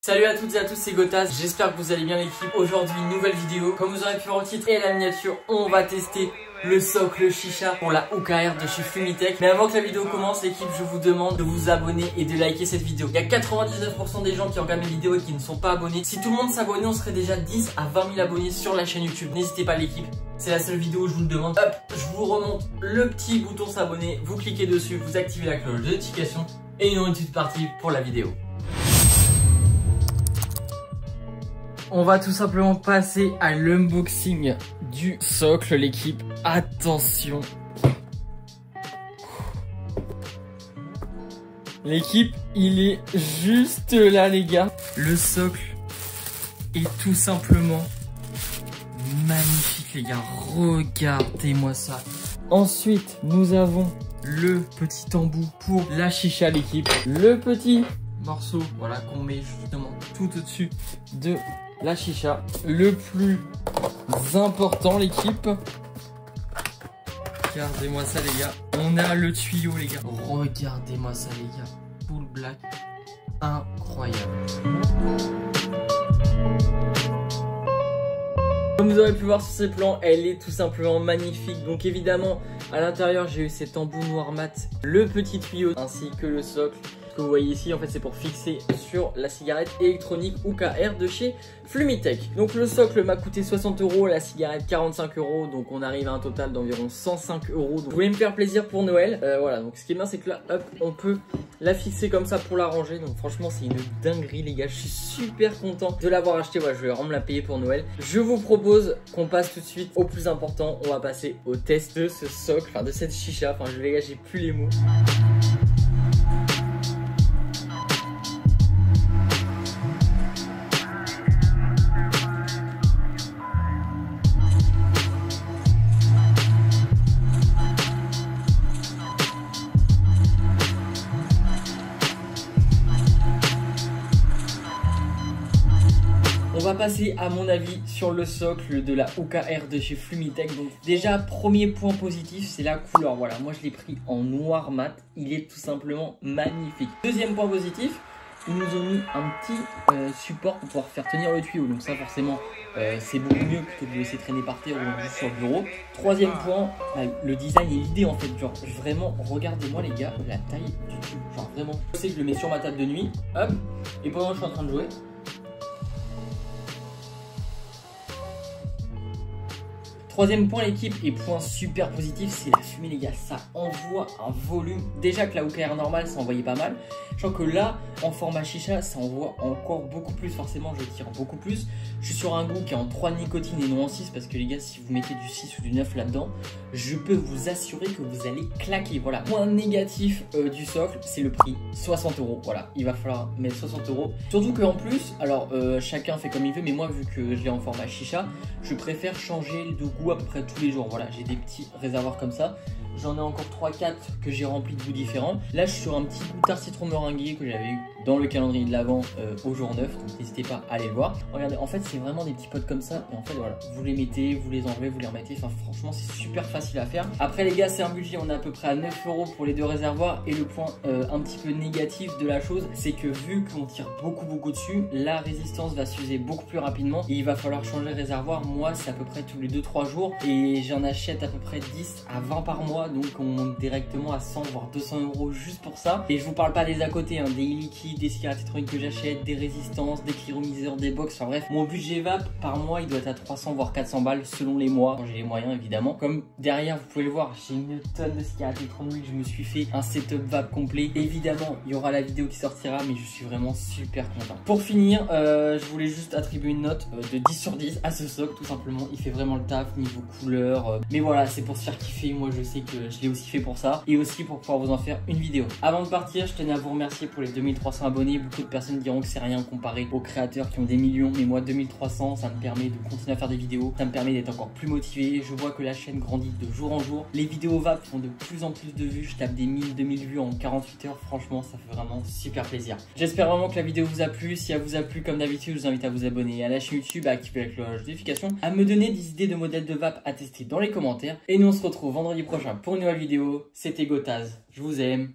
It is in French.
Salut à toutes et à tous, c'est Gotaz, j'espère que vous allez bien l'équipe. Aujourd'hui, nouvelle vidéo. Comme vous aurez pu voir au titre et la miniature, on va tester le socle chicha pour la OKR de chez Flumitech. Mais avant que la vidéo commence, l'équipe, je vous demande de vous abonner et de liker cette vidéo. Il y a 99% des gens qui regardent mes vidéos et qui ne sont pas abonnés. Si tout le monde s'abonnait, on serait déjà 10 à 20 000 abonnés sur la chaîne YouTube. N'hésitez pas l'équipe, c'est la seule vidéo où je vous le demande. Hop, je vous remonte le petit bouton s'abonner, vous cliquez dessus, vous activez la cloche de notification et on est tout parti pour la vidéo. On va tout simplement passer à l'unboxing du socle, l'équipe. Attention. L'équipe, il est juste là, les gars. Le socle est tout simplement magnifique, les gars. Regardez-moi ça. Ensuite, nous avons le petit embout pour la chicha, l'équipe. Le petit morceau, voilà, qu'on met justement tout au-dessus de la chicha. Le plus important, l'équipe. Regardez-moi ça, les gars. On a le tuyau, les gars. Regardez-moi ça, les gars. Full black. Incroyable. Comme vous aurez pu voir sur ces plans, elle est tout simplement magnifique. Donc évidemment, à l'intérieur, j'ai eu cet embout noir mat, le petit tuyau ainsi que le socle. Que vous voyez ici, en fait, c'est pour fixer sur la cigarette électronique OKR de chez Flumitech. Donc le socle m'a coûté 60 €, la cigarette 45 €, donc on arrive à un total d'environ 105 €. Donc je voulais me faire plaisir pour Noël. Voilà, donc ce qui est bien, c'est que là, hop, on peut la fixer comme ça pour la ranger. Donc franchement, c'est une dinguerie, les gars. Je suis super content de l'avoir acheté. Voilà, je vais vraiment me la payer pour Noël. Je vous propose qu'on passe tout de suite au plus important. On va passer au test de ce socle, enfin de cette chicha. Enfin, les gars, j'ai plus les mots. On va passer à mon avis sur le socle de la OKR de chez Flumitech. Donc déjà, premier point positif, c'est la couleur. Voilà, moi je l'ai pris en noir mat. Il est tout simplement magnifique. Deuxième point positif, ils nous ont mis un petit support pour pouvoir faire tenir le tuyau. Donc ça forcément, c'est beaucoup mieux plutôt que de laisser traîner par terre ou juste sur le bureau. Troisième point, le design et l'idée en fait. Genre vraiment, regardez-moi les gars, la taille du tube. Genre vraiment, je sais que je le mets sur ma table de nuit. Hop, et pendant que je suis en train de jouer. Troisième point, l'équipe, et point super positif, c'est la fumée, les gars. Ça envoie un volume. Déjà que la OKR normale, ça envoyait pas mal. Je crois que là, en format chicha, ça envoie encore beaucoup plus. Forcément, je tire beaucoup plus. Je suis sur un goût qui est en 3 de nicotine et non en 6. Parce que les gars, si vous mettez du 6 ou du 9 là-dedans, je peux vous assurer que vous allez claquer. Voilà. Point négatif du socle, c'est le prix. 60 €. Voilà. Il va falloir mettre 60 €. Surtout qu'en plus, alors chacun fait comme il veut. Mais moi, vu que je l'ai en format chicha, je préfère changer de goût à peu près tous les jours. Voilà, j'ai des petits réservoirs comme ça. J'en ai encore 3-4 que j'ai remplis de goûts différents. Là, je suis sur un petit goût tarte citron meringué que j'avais eu dans le calendrier de l'Avent au jour 9. Donc n'hésitez pas à aller le voir. Regardez, en fait, c'est vraiment des petits pots comme ça. Et en fait, voilà, vous les mettez, vous les enlevez, vous les remettez. Enfin, franchement, c'est super facile à faire. Après, les gars, c'est un budget. On est à peu près à 9 € pour les deux réservoirs. Et le point un petit peu négatif de la chose, c'est que vu qu'on tire beaucoup dessus, la résistance va s'user beaucoup plus rapidement. Et il va falloir changer le réservoir. Moi, c'est à peu près tous les 2-3 jours. Et j'en achète à peu près 10 à 20 par mois. Donc, on monte directement à 100 voire 200 € juste pour ça. Et je vous parle pas des à côté, hein, des liquides, des cigarettes électroniques que j'achète, des résistances, des cliromiseurs, des box. Enfin bref, mon budget vape par mois, il doit être à 300 voire 400 balles selon les mois, quand j'ai les moyens évidemment. Comme derrière, vous pouvez le voir, j'ai une tonne de cigarettes électroniques. Je me suis fait un setup vape complet. Évidemment, il y aura la vidéo qui sortira, mais je suis vraiment super content. Pour finir, je voulais juste attribuer une note de 10 sur 10 à ce socle, tout simplement. Il fait vraiment le taf niveau couleur. Mais voilà, c'est pour se faire kiffer. Moi, je sais que je l'ai aussi fait pour ça et aussi pour pouvoir vous en faire une vidéo. Avant de partir, je tenais à vous remercier pour les 2300 abonnés. Beaucoup de personnes diront que c'est rien comparé aux créateurs qui ont des millions, mais moi 2300, ça me permet de continuer à faire des vidéos, ça me permet d'être encore plus motivé. Je vois que la chaîne grandit de jour en jour. Les vidéos vape font de plus en plus de vues. Je tape des 1000-2000 vues en 48 heures. Franchement, ça fait vraiment super plaisir. J'espère vraiment que la vidéo vous a plu. Si elle vous a plu, comme d'habitude, je vous invite à vous abonner à la chaîne YouTube, à activer la cloche de notification, à me donner des idées de modèles de vape à tester dans les commentaires. Et nous on se retrouve vendredi prochain pour une nouvelle vidéo. C'était Gotaz, je vous aime.